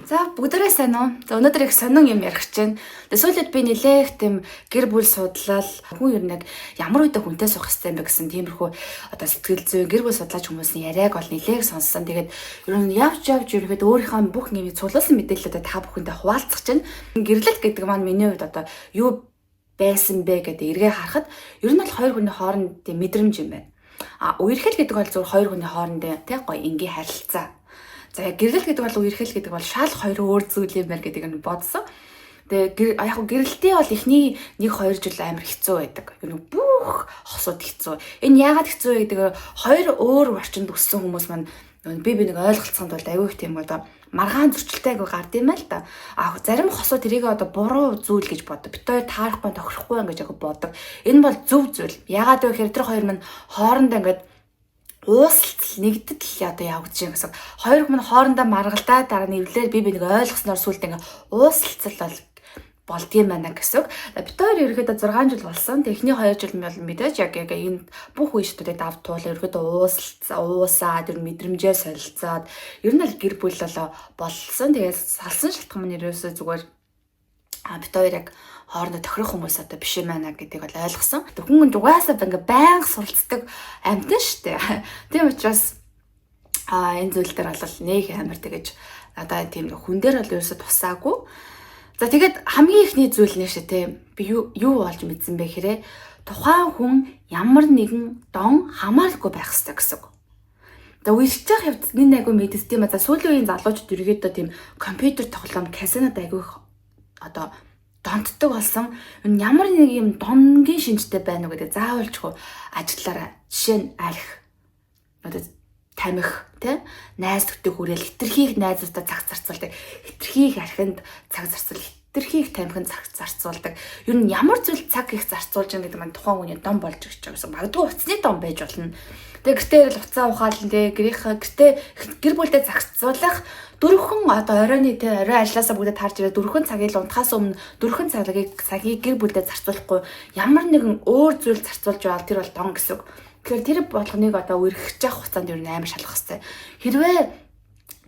За бүгдээрээ сайн уу? За өнөөдөр их сонин юм ярих гэж байна. Тэгээ сүүлд би нэлээх тийм гэр бүл судлал хүн ер нь яг ямар үедээ хүнтэй суух хэрэгтэй юм бэ гэсэн тиймэрхүү одоо сэтгэл зүйн гэр бүл судлаач хүмүүсийн яриаг бол нэлээх сонссон. Тэгээд ер нь явж ерөөд өөрийнхөө бүх нэмийг цуглуулсан мэдээлэлүүдээ та бүхэндээ хуваалцах чинь гэрлэлт гэдэг маань миний хувьд одоо юу байсан бэ гэдэг эргээ харахад ер нь бол хоёр хүний хоорондын мэдрэмж юм байна. Үерхэл гэдэг бол зөвхөн хоёр хүний хоорондын тий гоё энгийн харилцаа. За гэрлэл гэдэг бол үерхэл гэдэг бол шал хоёр өөр зүйл юм байна гэдгийг нь бодсон. Тэгээ яг гэрэлтээ бол эхний 1-2 жил амар хэцүү байдаг. Ер нь бүх хосууд хэцүү. Энэ яагаад хэцүү вэ гэдэг хоёр өөр орчинд өссөн хүмүүс маань би нэг ойлголцоход бол аюу их тийм одоо маргаан зөрчилтэй айгу гард юм л да. Зарим хосууд тэрийг одоо буруу зүйл гэж боддог. Бид хоёр таарахгүй тохирохгүй ингэж яг боддог. Энэ бол зөв зүйл. Яагаад вэ гэхээр тэр хоёр маань хоорондоо ингэж ууслал нэгдэл одоо явагдаж юм гэсэн. Хоёр хүн хоорондоо маргалдаа дараа нь эвлэр би нэг ойлгосноор сүлд ингээ ууслалцал болдгийм байна гэсэн. Бид хоёр ерөөдөө 6 жил болсон. Техний 2 жил бол мэдээж яг энэ бүх үе шатуудыг давт туул ерөөдөө уусаад ер нь мэдрэмжээ солилцоод ер нь л гэр бүл болсон. Тэгээд салсан шалтгаан нь ерөөсөө зүгээр бид хоёр яг хоорондоо тохирох хүмүүс одоо биш юм байна гэдгийг бол ойлгосон. Хүн угаасаа ингээ байнга суралцдаг амьтан штэ. Тийм учраас энэ зүйл дээр бол нэг амар тэгэж одоо тийм хүн дээр бол ерөөсө тусаагүй. За тэгээд хамгийн ихний зүйл нэ штэ тийм би юу болж мэдсэн бэ хэрэг тухайн хүн ямар нэгэн дон хамаарахгүй байх хэрэгтэй гэсэн үг. За үерхэж явах явц нэг айгу мэдсэн юм а. За сүүлийн үеийн залуучууд ерөөдөө тийм компьютер тоглоом казинод айгу одоо донтдог болсон. Ямар нэг юм донгийн шинжтэй байна уу гэдэг заавалчгүй ажиглаараа жишээ нь арх одоо тамхи тий найз төдөө хүрээл хитрхийг найзуудаа цаг зарцуулдаг, хитрхийг архинд цаг зарцуул, хитрхийг тамхинд цаг зарцуулдаг. Ер нь ямар зүйл цаг их зарцуулж байгаа гэдэг маань тухайн хүний дон болж ирж байгаа гэсэн. Магадгүй уцсны дон байж болно. Тэгээ гэртээ л уцаа ухаална тий гэртээ гэр бүлдээ зарцуулах дөрвөн одоо оройны тий орой ажилласаа бүгдээ таарч ирээ дөрвөн цагийг унтахаас өмнө дөрвөн цагийг гэр бүлдээ зарцуулахгүй ямар нэгэн өөр зүйл зарцуулж байгаа тэр бол дон гэсэн. Тэгэхээр тэр болгоныг одоо үерхэж явах хугацаанд ер нь амар шалгах хэрэгтэй. Хэрвээ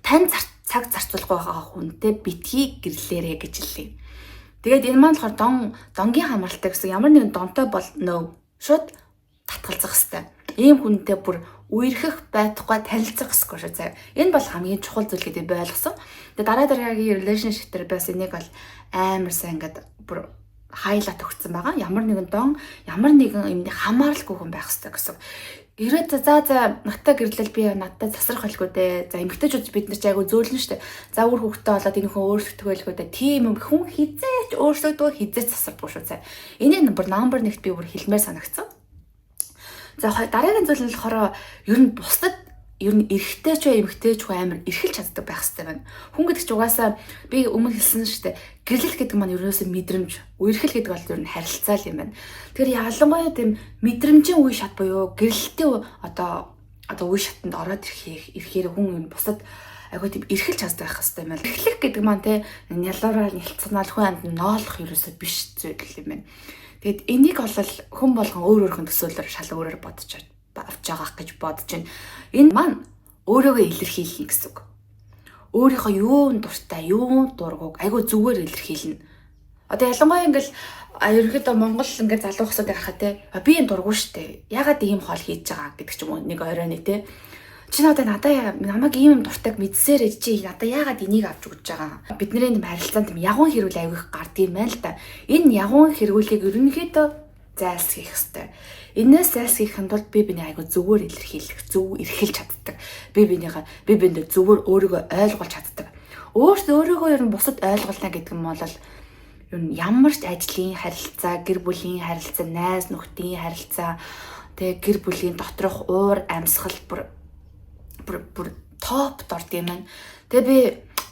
тань цаг зарцуулахгүй байгаа хүнтэй битгий гэрлээрэ гэж хэллээ. Тэгээд энэ маань болохоор донгийн хамааралтай гэсэн ямар нэгэн донтой бол шууд татгалзах хэрэгтэй. Ийм хүнтэй бүр үерхэх байхгүй танилцах гэсэн шүү заяа. Энэ бол хамгийн чухал зүйл гэдэг би ойлгосон. Тэгээд дараагийн relationship дээр бас энийг бол амар сайн ингээд бүр хайлат өгсөн байгаа. Ямар нэгэн дон, ямар нэгэн юмны хамааралгүй хүн байх хэрэгтэй гэсэн. Ирээд за надтай гэрлэл би надтай засрах байлгүй дээ. За эмгтээчүүд бид нар ч айгу зөөлнө штэ. За үр хөвгтөө болоод энэ хүн өөрсдөө байлгүй дээ. Тийм юм хүн хизээч өөрсдөө хизээч засардгүй шүү заяа. Энийг number 1-т би бүр хэлмээр санагцсан. За дараагийн зүйл нь болохоор ер нь бусдад ер нь эрэгтэй ч бай эмэгтэй ч бай амар эрхэлж чаддаг байх хэрэгтэй байна. Хүн гэдэг чинь угаасаа би өмнө хэлсэн шүү дээ. Гэрлэл гэдэг маань ерөөсөө мэдрэмж, үерхэл гэдэг бол ер нь харилцаа юм байна. Тэгэхээр ялангуяа тийм мэдрэмжийн үе шат буюу гэрлэлтийн одоо үе шатанд ороод ирэхээр хүн бусдад айгуу тийм эрхэлж чаддаг байх хэрэгтэй юм байна. Эрхлэх гэдэг маань те нялуураар нэлцэнэл хүн амьд ноолох ерөөсөө биш зүйл юм байна. Тэгэд энийг бол хүн болгон өөр төсөөлөөр шал өөрөөр бодож авч байгаа гэж бодож байна. Энэ маань өөрийгөө илэрхийлнэ гэсэн үг. Өөрийнхөө юун дуртай, юун дургуг айгу зүгээр илэрхийлнэ. Одоо ялангуяа ингээл ерөөхдөө Монгол ингээд залуу хсууд байхад те би энэ дургу штэ. Ягаад ийм хоол хийж байгаа гэдэг ч юм уу нэг оройны те. Чи намайг ийм дуртайг мэдсээр чи надаа яагаад энийг авч өгч байгаа. Бидний юм харилцаанд юм ягуун хэрүүл авих гардыг байна л да. Энэ ягуун хэрүүлийг ерөнхийдөө зайлсхийх хэрэгтэй. Энээс зайлсхийхэд бол би биний айгу зүгээр илэрхийлэх, зөв эрхэлж чаддаг. Би биндээ зүгээр өөрийгөө ойлгуулж чаддаг. Өөрийгөө ер нь бусад ойлгуулна гэдэг юм бол ер нь ямар ч ажлын харилцаа, гэр бүлийн харилцаа, найз нөхдийн харилцаа, тэгээ гэр бүлийн доторх уур амьсгал бүр топ дорд юм байна. Тэгээ би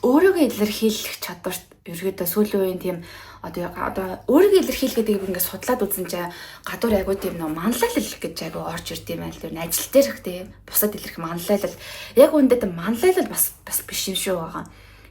өөрийгөө илэрхийлэх чадварт ерөөдөө сүүлийн үеийн тийм одоо өөрийгөө илэрхийлэх гэдэг ингээд судлаад үзсэн чинь гадуур айгуу тийм манлайлал гэж айгуу орж ирд юм байна л дээ. Ажил дээр тийм бусад илэрх манлайлал. Яг үүндээ манлайлал бас биш юм шүү байгаа.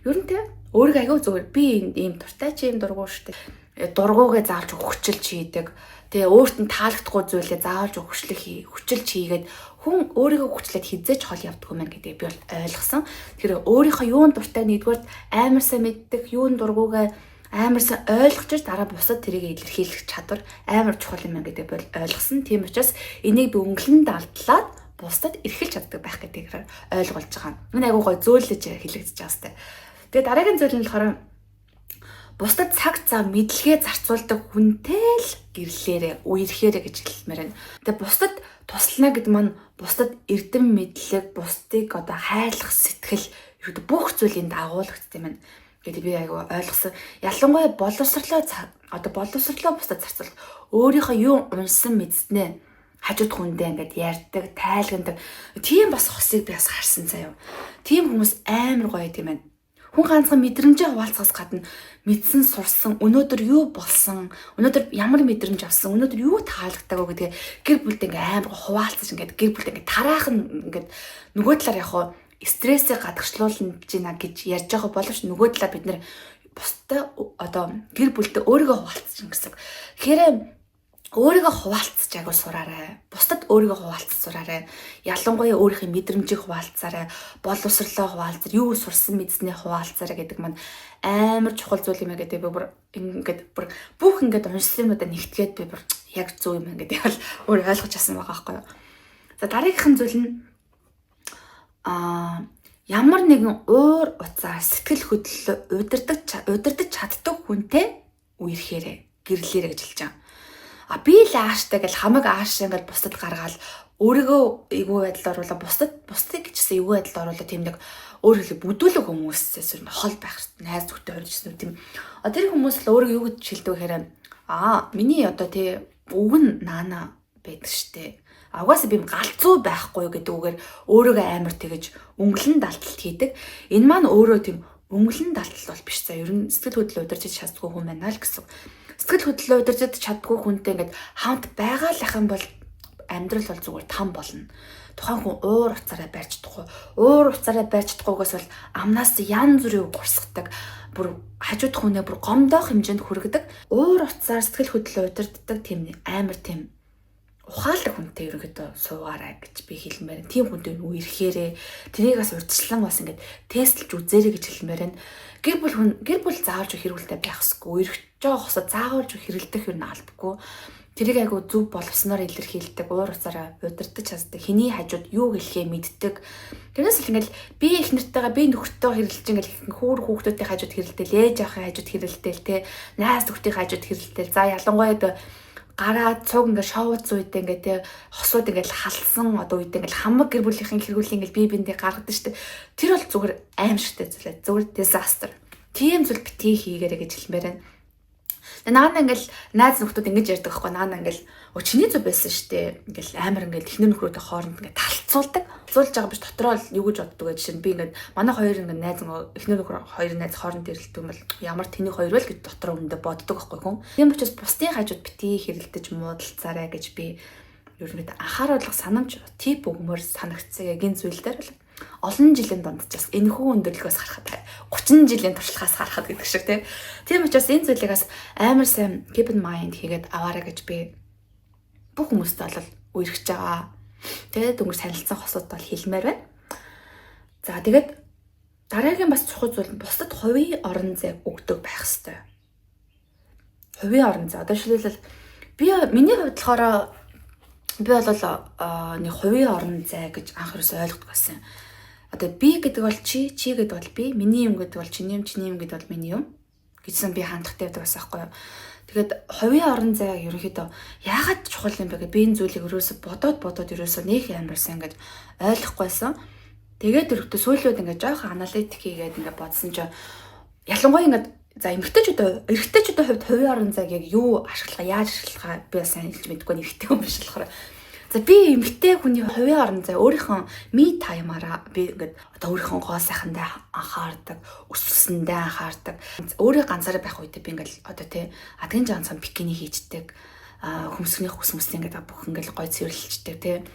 Ер нь тийм өөрийгөө айгуу зүгээр би ийм дуртай чи ийм дургуй штэ. дургуугээ заавалж өгчлж хийдэг. Тэгээ өөрт нь таалагдахгүй зүйлээ заавалж өгчлж хийгээд хүн өөрийгөө хүчлээд хизээж хол явдаггүй мэн гэдгийг би бол ойлгосон. Тэгэхээр өөрийнхөө юунд дуртай нэгдүгээр амар сайн мэддэг, юунд дургуугаа амар сайн ойлгож дараа бусад тэрийг илэрхийлэх чадвар амар чухал юм гэдэг бол ойлгосон. Тийм учраас энийг би өнгөлн далдлаад бусдад эрхэлж чаддаг байх гэдгийг ойлгуулж байгаа. Энэ айгуу гой зөөлөж хэлэгдэж байгаа сте. Тэгээ дараагийн зүйл нь болохоор бусдад цаг цаа мэдлэгээ зарцуулдаг хүнтэй л гэрлээрээ үерхээрээ гэж хэлмээр байна. Тэгээ бусдад туслана гэдэг маань бусдад эрдэм мэдлэг, бусдыг одоо хайрлах сэтгэл бүх зүйлийн дагуулгатай юм байна. Гэдэг би айгу ойлгосон. Ялангуяа боловсрлоо бусдад зарцуулах. Өөрийнхөө юу унсан мэдснэ хажууд хүндээ ингээд ярьдаг, тайлгандаг. Тийм бас хосыг би бас харсан заяа. Тийм хүмүүс амар гоё юм байна. Хүн ганцхан мэдрэмжээ хуваалцахаас гадна мэдсэн, сурсан, өнөөдөр юу болсон, өнөөдөр ямар мэдрэмж авсан, өнөөдөр юу таалагддаг вэ гэдгээ гэр бүлдээ ингээ амар хуваалцаж ингээд гэр бүлдээ ингээ тараахан ингээд нөгөө талаар яг стрессээ гадагшлуулна гэж ярьж байгаа боловч нөгөө талаа бид нэр бусдаа одоо гэр бүлдээ өөрийгөө хуваалцах гэсэн. Тэгэхээр өөрийгөө хуваалцаж агуу сураарай. Бусдад өөрийгөө хуваалцаж сураарай. Ялангуяа өөрийнхөө мэдрэмжийг хуваалцаарай. Боловсрлоо хуваалцаар, юу сурсан мэдснээ хуваалцаарай гэдэг маань амар чухал зүйл юм гэдэг би бүр ингээд бүх ингээд уншсан юмудаа нэгтгээд би бүр яг зөв юм ингээд бол өөр ойлгож авсан байгаа байхгүй юу. За дараагийнхан зүйл нь ямар нэгэн уур уцаар сэтгэл хөдлөлөө удирдах чаддаг хүнтэй үерхээрээ гэрлээрэй гэж хэлж байгаа. Би л ааштай гэл хамаг ааш ингээд бусдад гаргаал өөрийгөө эвгүй байдалд оруулаа бусдыг гэжсэн эвгүй байдалд оруулаа тийм нэг өөр хэлээ бүдүүлэг хүмүүсээс нь хол байх хэрэгтэй найз зөвхөн оржсэн үү тийм. Тэр хүмүүс л өөрийгөө юу гэж хэлдэг вэ гэхээр миний одоо тий өг нь наана байдаг штэ. Угаасаа би галзуу байхгүй гэдэг үгээр өөрийгөө амар тэгэж өнгөлн далталт хийдэг. Энэ маань өөрөө тийм өнгөлн далталт бол биш за. Ер нь сэтгэл хөдлөлөө удирдах чаддгүй хүн байна л гэсэн. Сэтгэл хөдлөлөө удирдах чаддгүй хүнтэй ингээд хамт байгаалах юм бол амьдрал бол зүгээр там болно. Тухайн хүн уур уцаараа барьж чадахгүй. Уур уцаараа барьж чадахгүйгээс бол амнаас янз бүрийн гурсгадаг. Бүр хажууд хүнээ бүр гомдоох хэмжээнд хүргэдэг. Уур уцаар сэтгэл хөдлөлөө удирддаг тийм амар тийм ухаалаг хүнтэй ерөнхийдөө суугаарай гэж би хэлмээр. Тийм хүнтэй үерхээрээ тэрийг бас урьдчилан бас ингээд тестлж үзээрэй гэж хэлмээр байна. Гэр бүл заавалж хэрүүлтэй байх ёсгүй. Үерхэж байгаа хосоо заавалж хэрэлдэх юм албагүй. Тэрийг айгу зөв боловсноор илэрхийлдэг, уур уцаараа удирдах чаддаг, хэний хажууд юу хэлхээ мэддэг. Тэрнээс л ингээл би их нартайгаа би нөхөртөө хэрэлж ингээл хүүхдүүдийн хажууд хэрэлдээл, ээж авахын хажууд хэрэлдээл, найз нөхдийн хажууд хэрэлдээл. За ялангуяа гараад цуг ингээ шоуц үедээ ингээ те хосууд ингээ халсан одоо үедээ ингээ хамаг гэр бүлийнхэн хэргүүл ингээ бие биендээ гаргадаг штэ. Тэр бол зүгээр аимшигтай зүйлээ. Зүгээр disaster. Тийм зүйл битгий хийгээрэй гэж хэлмээр байна. Наана ингээл найз нөхдүүд ингэж ярьдаг байхгүй наана ингээл чиний зүг байсан штэ. Ингээл амар ингээл технэр нөхрүүдийн хооронд ингээ талцуулдаг. Талцуулж байгаа биш дотроо л юу гэж боддог гэж чинь би ингээд манай хоёр ингээ найз эхнэр нөхөр хоёр найз хооронд ирэлдэг юм бол ямар тэний хоёр вэ гэж дотроо өндө боддог байхгүй хүн. Тийм учраас бусдын хажууд битгий хэрэлдэж муудалцаарай гэж би ерөнхийдөө анхааруулах санамж тип өгмөр санагцсан гин зүйл дээр бол олон жилийн дундчаас энэхүү өндөрлгөөс харахад 30 жилийн туршлагаас харахад гэдэг шиг тийм учраас энэ зүйлийг бас амар сайн keep in mind хийгээд аваарай гэж би бүх хүмүүст бол үерхэж байгаа. Тэгээд өнгөр санилцсан хосууд бол хэлмээр байна. За тэгээд дараагийн бас чухал зүйл нь бусдад хувийн орон зай өгдөг байх хэрэгтэй. Хувийн орон зай. Одоо жишээлбэл миний хувьд болохоор би бол нэг хувийн орон зай гэж анх ерөөсөй ойлгодог байсан. Одоо би гэдэг бол чи гэдэг бол би, миний юм гэдэг бол чиний юм гэдэг бол миний юм гэсэн би хандлагатай байдаг байсан байхгүй юу. Тэгээд хувийн орон зай ерөнхийдөө яагаад чухал юм бэ гэж би энэ зүйлийг ерөөсөй бодоод ерөөсөй нэг амарсан ингэж ойлгохгүйсэн. Тэгээд өргөдөө сүүлүүд ингэж жоохон аналитик хийгээд ингэ бодсон чинь ялангуяа ингэ за эрэгтэйчүүдийн хувьд хувийн орон зайг яг юу яаж ашиглахаа би сайн хэлж мэдэхгүй эрэгтэй хүн биш болохоор. За би эмэгтэй хүний хувийн орон зай өөрийнхөө me time-аараа би ингээд одоо өөрийнхөө гоо сайхандаа анхаардаг, өсвөлсөндөө анхаардаг. Өөрөө ганцаараа байх үедээ би ингээд одоо адгийн жанцхан бикини хийждэг. Хөмсгний хөсмөс ингээд бүх ингээд гой цэвэрлэлчдэг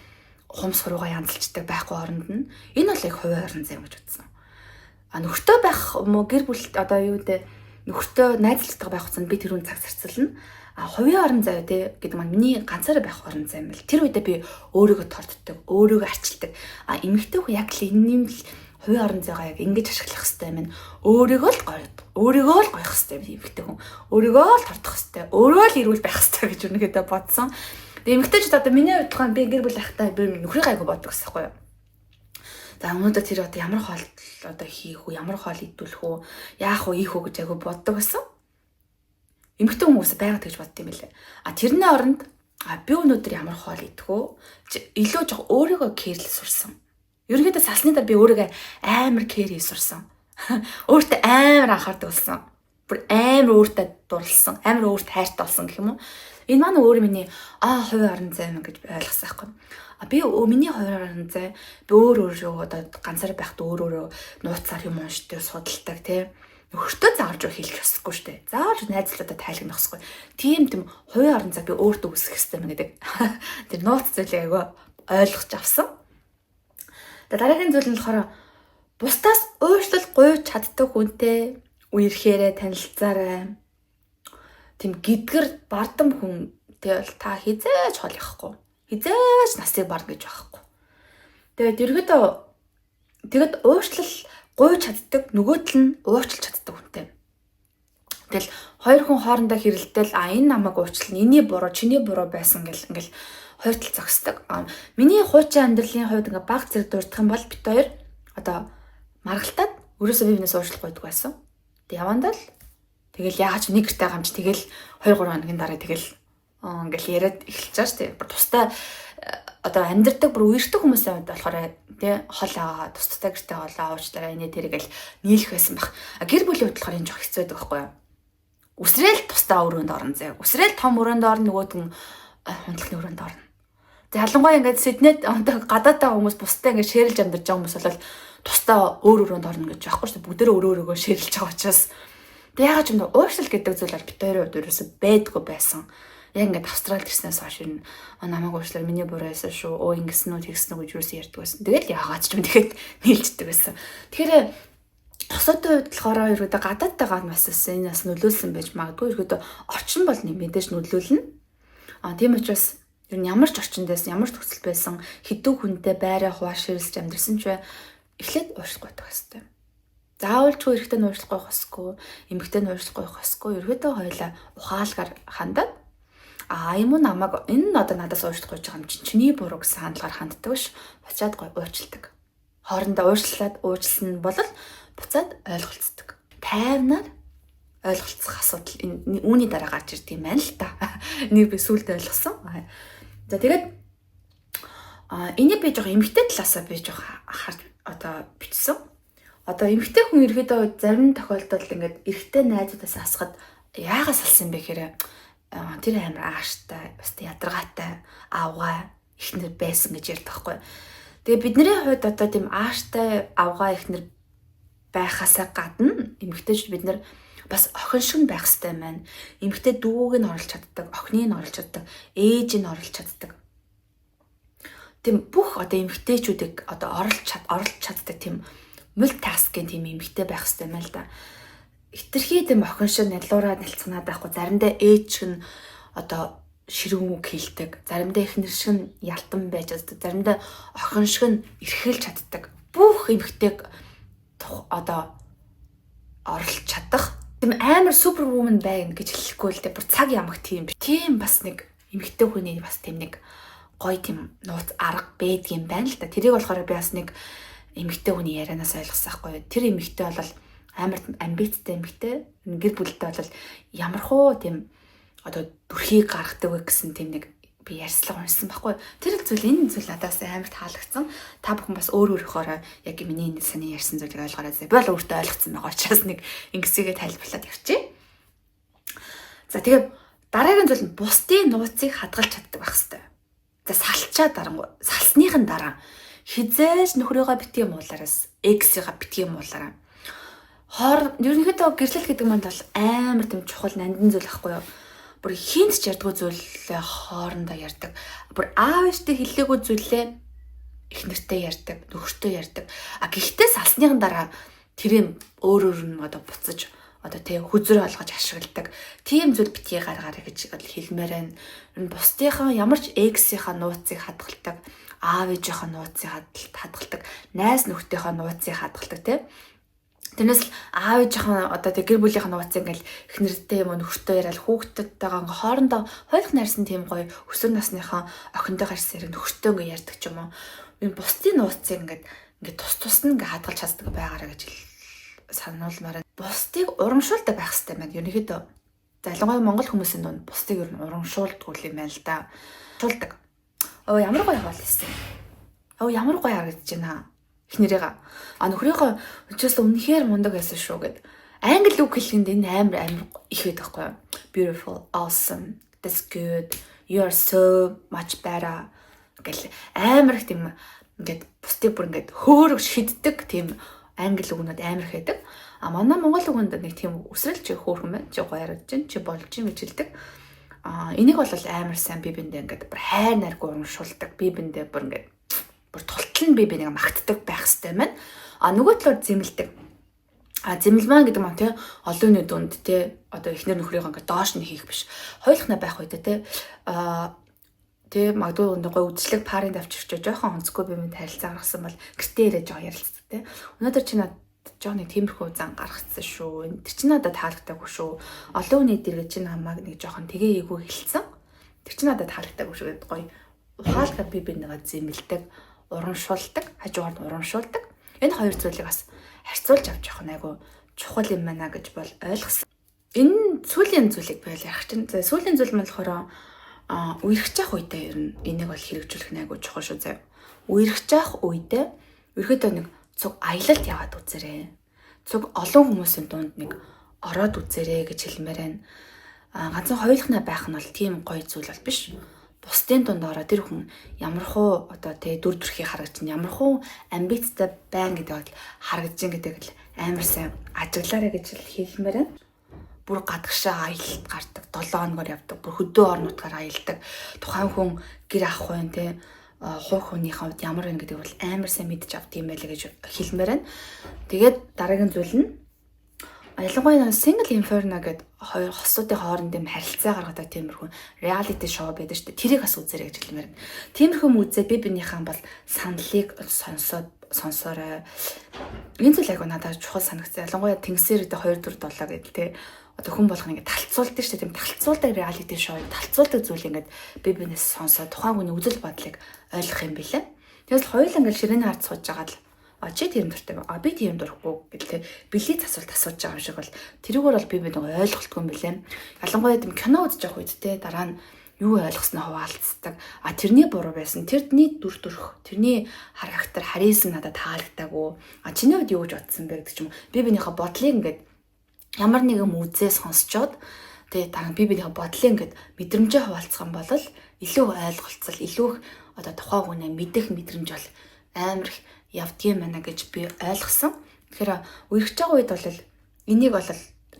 хумс хуруугаа янзалчдаг байхгүй оронд нь энэ бол яг хувийн орон зай гэж утсан. Нөхөртөө байх гэр бүл одоо юу гэдэг нөхөртөө найзлалтайгаа байх хугацаанд би тэр хүн цаг зарцуулна. Хувийн орон зай гэдэг маань миний ганцаараа байх орон зай юм бэл. Тэр үедээ би өөрийгөө торддог, өөрийгөө арчилдаг. Эмэгтэй хүн яг л энэ юм л хувийн орон зайгаа яг ингэж ашиглах хэрэгтэй юм. Өөрийгөө л гоёх хэрэгтэй юм эмэгтэй хүн. Өөрийгөө л тордох хэрэгтэй. Өөрөө л ирүүл байх хэрэгтэй гэж үнэхээр бодсон. Тэгээ эмэгтэйчүүд одоо миний хувьд тухайн би гэр бүл ахтай би нөхрийн гайгүй боддог гэсэн байхгүй юу. За өнөөдөр тэр одоо ямар хоол одоо хийх үү, ямар хоол идүүлэх үү, яах вэ, ийх үү гэж айгүй боддог гэсэн. Эмэгтэй хүмүүс байгаад тэгж бодд юм билээ. Тэрний оронд би өнөөдөр ямар хоол идэх үү? Илүү жоо өөрийгөө кэрлэл сурсан. Ерөнхийдөө салсны дараа би өөрийгөө амар кэри сурсан. Өөртөө амар анхаардаг болсон. Бүр амар өөртөө дурлсан, амар өөртөө хайртай болсон гэх юм уу? Энэ маань өөр миний хувийн орон зай юм гэж ойлгосон байхгүй. Би миний хувийн орон зай би өөрөө одоо ганцаар байхад өөрөө нууцаар юм уншдаг, судалдаг тий. Нөхөртөө заавалж хэлэх ёсгүй шүү дээ. Заавалж найзлуудаа тайлгнах ёсгүй. Тийм хувийн орон зай би өөртөө үсгэх хэрэгтэй юм гэдэг. Тэр нууц зүйлээ айгаа ойлгож авсан. Дараагийн зүйл нь болохоор бусдаас өөрчлөл гуйж чаддаг хүнтэй үерхээрээ танилцаарай. Тийм гидгэр бардам хүнтэй бол та хизээж хол явахгүй. Хизээж насыг барна гэж байхгүй. Тэгээд өөрчлөл гуйж чаддаг, нөгөөдөл нь уучлж чаддаг хүнтэй. Тэгэл хоёр хүн хоорондоо хэрэлдээл энэ намайг уучлна, энэний буруу, чиний буруу байсан гэл ингээл хоёр тал зогсдог. Миний хуучин амьдралын хувьд ингээ баг зэрэг дурдах юм бол бит хоёр одоо маргалтаад өрөөсөө бивнээс уучлах гойдог байсан. Тэг явандаа л тэгэл яагаад ч нэг гэртэй гамж тэгэл 2-3 хоногийн дараа тэгэл ингээл яриад эхэлж байгаа шүү дээ. Бүр тустай одоо амьдрдаг бүр үерхдэг хүмүүсийн хувьд болохоор тий хол аваа тустай гэртэй холоо уучлаарай энэ тэргээл нийлэх байсан байх. Гэр бүлийн хувьд болохоор энэ жоох хэцүү байдаг байхгүй юу? Үсрээл тустай өрөөнд орно зэ. Үсрээл том өрөөнд орно нөгөөд нь хундлахны өрөөнд орно. За ялангуяа ингээд Сиднейд гадаадаа хүмүүс бусдаа ингээд шеэрлж амьдарч байгаа хүмүүс бол тустай өөр өрөөнд орно гэж байхгүй шүү дээ. Бүгдээрээ өөрөөгөө шеэрлж байгаа учраас тэг ягаад ч юм даа уушлал гэдэг зүйл бол бит хоёрын хувьд ерөөсөй байдгүй байсан. Яг ингээд Австралид ирснээс хойш ер нь намайг уушлаар миний буруу байсан шүү. Ингэсэн үү тэгсэн үү гэж юусэн ярьдаг байсан. Тэгэл яагаад ч юм тэгэхэд нийлждэг байсан. Тэгэхээр тосоотой хувьд болохоор ерөөдөө гадаадтайгаа бас энэ бас нөлөөлсөн байж магадгүй. Ерөөдөө орчин бол мэдээж нөлөөлнө. Тийм учраас ер нь ямар ч орчиндээс ямар ч төсөл байсан хэдэн хүнтэй байраа хувааш ширэлж амьдрсан ч эхлээд уушлах байдаг хэвээр. Заавалч эрэгтэй нь уушлах байх хэвгүй, эмэгтэй нь уушлах байх хэвгүй. Ерөөдөө хоёлаа ухаалгаар хандаад юм уу намайг энэ одоо надаас уушлах гэж байгаа юм чиний буруу гэсэн хандлагаар ханддаг ш. Буцаад уучлдаг. Хоорондоо уучлсан бол буцаад ойлголцдог. Тайвнаар ойлголцох асуудал энэ үүний дараа гарч ирд юм байна л та. Энийг би сүүлд ойлгосон. За тэгээд энийг би жоох эмэгтэй талаасаа би жоох одоо бичсэн. Одоо эмэгтэй хүн ерөөдөө зарим тохиолдолд ингээд эрэгтэй найзуудаас асахад яагаад салсан бэ гэхээр тэр амар ааштай, бас ядаргаатай, авгаа ихнэр байсан гэж ярьдаг байхгүй. Тэгээ бидний хувьд одоо тийм ааштай, авгаа ихнэр байхаасаа гадна эмэгтэйчүүд бид нар бас охин шиг байх хэрэгтэй маань. Эмэгтэй дүүг нь оруулж чаддаг, охиныг нь оруулж чаддаг, ээж нь оруулж чаддаг. Тийм бүх одоо эмэгтэйчүүдийг одоо оруулж чаддаг тийм мультитаскинг тийм эмэгтэй байх хэрэгтэй юм л да. Хитрхий тийм охин шиг нялуураа нэлцганаад байхгүй. Заримдаа ээж шиг нь одоо ширүүн үг хэлдэг. Заримдаа эхнэр шиг нь ялтан байж чаддаг. Заримдаа охин шиг нь эрхэлж чаддаг. Бүх эмэгтэйг одоо оруулж чадах тийм амар супервумен байна гэж хэлэхгүй л дээ. Бүр цаг ямаг тийм. Тийм бас нэг эмэгтэй хүний бас тийм нэг гоё тийм нууц арга байдаг юм байна л да. Тэрийг болохоор би бас нэг эмэгтэй хүний ярианаас ойлгосон байхгүй юу. Тэр эмэгтэй бол амар амбицтай эмэгтэй. Гэр бүлтэй бол ямархуу тийм одоо дүрхийг гаргадаг вэ гэсэн тийм нэг би ярьслага уншсан байхгүй. Тэр энэ зүйл надаас амар таалагдсан. Та бүхэн бас өөрөөхөөрөө яг миний энэ саний ярьсан зүйлийг ойлгоорой. Би бол өөртөө ойлгоцсон байгаа учраас нэг ингэсийгээ тайлбарлаад явчих. За тэгээд дараагийн зүйл нь бусдын нууцыг хадгалж чаддаг байх хэрэгтэй. За салчаа салсныхын дараа хизээж нөхрийгөө битгий муулаараас эксийгээ битгий муулаараа. Ерөнхийдөө гэрлэл гэдэг манд бол амар тийм чухал нандин зүйл байхгүй юу? Бүр хинт ч ярьдгүй зүйлээ хоорондоо ярьдаг. Бүр аав ээжтэй хэллээгүй зүйлээ их нэртэй ярьдаг, нөхөртөө ярьдаг. Гэхдээ салсныхан дараа тэрийг өөрөөр нь одоо буцаж одоо тий хүзрээ олгож ашигладаг. Тийм зүйл битгий гаргаарай гэж хэлмээр байна. Бусдынхаа ямар ч эксийнхаа нууцыг хадгалдаг, аав ээжийнхаа нууцыг хадгалдаг, найз нөхдийнхөө нууцыг хадгалдаг тий. Тэрнээс л аав ээжийнхээ одоо тий гэр бүлийнхаа нууцыг ингээл эхнэртэй юм нөхөртөө яриад хүүхдтэйгээ ингээ хоорондоо хойлох найрсан тийм гоё өсвөр насныхаа охинтойгоо ирсээр нөхөртөө ингээ ярьдаг ч юм уу. Энэ бусдын нууцыг ингээд тус нь ингээ хадгалж чаддаг байгаараа гэж сануулмаар. Бусдыг урамшуулдаг байх хэрэгтэй байна. Ерөнхийдөө залангуй монгол хүмүүсийн дунд бусдыг ер нь урамшуулдаг юм байна л да. Урамшуулдаг. Ямар гоё хавал хэлсэн. Ямар гоё харагдаж байна. Эхнэрийгээ. Нөхрийнхөө өчөөс үнэхээр мундаг байсан шүү гэд. Англи үг хэлэхэд энэ амар их байдаг байхгүй юу? Beautiful, awesome, that's good, you're so much better гэл амар их тийм ингээд бусдыг бүр ингээд хөөрөж шиддэг тийм англи үгнүүд амар их байдаг. Манай монгол үгэнд нэг тийм өсрэл чи хөөрхөн байна. Чи гоё харагдаж байна. Чи болж юм гэж хэлдэг. Энийг бол амар сайн би биндээ ингээд бүр хайр найргүй урамшуулдаг. Би биндээ бүр ингээд бүр тултал нь би бинийг магтдаг байх хэрэгтэй байна. Нөгөө талаар зэмлдэг. Зэмлмаа гэдэг маань тий олон хүний дунд тий одоо эхнэр нөхрийнхөө ингээд доош нь хийх биш. Хойлохна байх үед тий тэг магадгүй гоё үдшилэг парын давчирч жоохон онцгүй би минь харилцаа гаргасан бол гэртээ ирээд жоо ярилцсан тий. Өнөөдөр чи надад жоо нэг тиймэрхүү зан гаргацсан шүү. Тэр чи надад таалагдаагүй шүү. Олон хүний дэргээ чи намайг нэг жоохон тгээ ийгүү хэлсэн. Тэр чи надад таалагдаагүй шүү гэдэг гоё ухаалгаар би нэгээ зэмлдэг, урамшуулдаг, хажуугаар нь урамшуулдаг. Энэ хоёр зүйлийг бас харьцуулж авч явах нь айгу чухал юм байна гэж бол ойлгосон. Энэ сүүлийн зүйлийг би ярих чинь. Сүүлийн зүйл нь болохоор үерхэж явах үедээ ер нь энийг бол хэрэгжүүлэх нь айгу чухал шүү заяа. Үерхэж явах үедээ ерөөдөө нэг цуг аялалд яваад үзээрэй. Цуг олон хүмүүсийн дунд нэг ороод үзээрэй гэж хэлмээр байна. Ганцхан хойлохнаа байх нь бол тийм гоё зүйл бол биш. Бусдын дунд ороод тэр хүн ямархуу одоо тий дүр төрхийг харагч нь ямархуу амбицтай байна гэдэг бол харагдаж байгаа гэдэг л амар сайн ажиглаарай гэж хэлмээр байна. Бүр гадагшаа аялалд гардаг, 7 хоногор явдаг, бүр хөдөө орнуудаар аялдаг. Тухайн хүн гэр авах хүн тий хуух хүний хувьд ямар вэ гэдэг бол амар сайн мэдж авт юм байлаа гэж хэлмээр байна. Тэгээд дараагийн зүйл нь ялангуяа single inferno гэдэг хоёр хосуудын хооронд юм харилцаа гаргадаг тиймэрхүү reality show байдаг шүү дээ. Тэрийг бас үзээрэй гэж хэлмээр байна. Тиймэрхүү үзээд би бинийхэн бол саналыг сонсоорой. Энэ зүйл айгу надад чухал санагдсан. Ялангуяа тэнгисээр гэдэг 2 4 7 гэдэг тий одоо хүн болгох ингээд талцуулдаг шүү дээ. Тийм талцуулдаг reality show, талцуулдаг зүйл ингээд би бинээс сонсоод тухайн хүний үзэл бодлыг ойлгох юм билээ. Тэгээс л хоёул ингээд ширээний ард сууж байгаа л чи тийм дуртай ба би тийм дурахгүй гэдэг бэлий асуулт асууж байгаа юм шиг бол тэрүүгээр бол би нэг ойлголтгүй юм билээ. Ялангуяа тийм кино үзэж явах үед те дараа нь юу ойлгосноо хуваалцдаг. Тэрний буруу байсан. Тэрний дүр төрх, тэрний характер, харизм надад таалагдаагүй. Чиний хувьд юу гэж бодсон бэ гэдэг ч юм. Би бинийхээ бодлыг ингээд ямар нэгэн үзээ сонсчоод тэгээ дараа би бинийхээ бодлыг ингээд мэдрэмжээ хуваалцах юм бол илүү ойлголцол, илүү одоо тухайн хүнээ мэдэх мэдрэмж бол амар их явдгийм байна гэж би ойлгосон. Тэгэхээр үерхэж байгаа үед бол энийг бол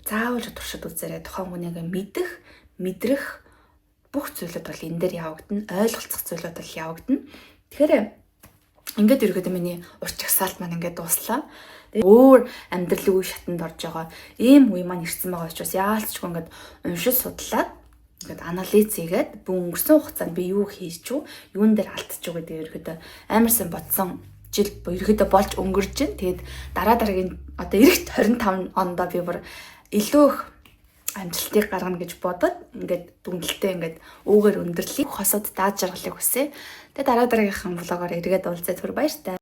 заавал туршид үзээрэй. Тухайн хүнийг мэдэх, мэдрэх бүх зүйлүүд бол энэ дээр явагдана. Ойлголцох зүйлүүд бол явагдана. Тэгэхээр ингээд ерөөдөө миний урт чагсаалт маань ингээд дууслаа. Тэгээ өөр амьдрал үе шатанд орж байгаа ийм үе маань ирсэн байгаа учраас яалцчгүй ингээд уншиж судлаад ингээд анализ хийгээд өнгөрсөн хугацаанд би юу хийж чив, юун дээр алдчих гэдэг ерөөдөө амар сан бодсон жил ерөөдөө болж өнгөрж байна. Тэгээд дараагийн одоо эх 25 ондоо би бүр илүү их амжилтыг гаргана гэж бодоод ингээд дүнэлтээ ингээд өвгөр өндөрлөе. Хосоод дааж жаргалыг хүсье. Тэгээд дараагийнхаа влогоор эргээд уулзаад түр баяртай.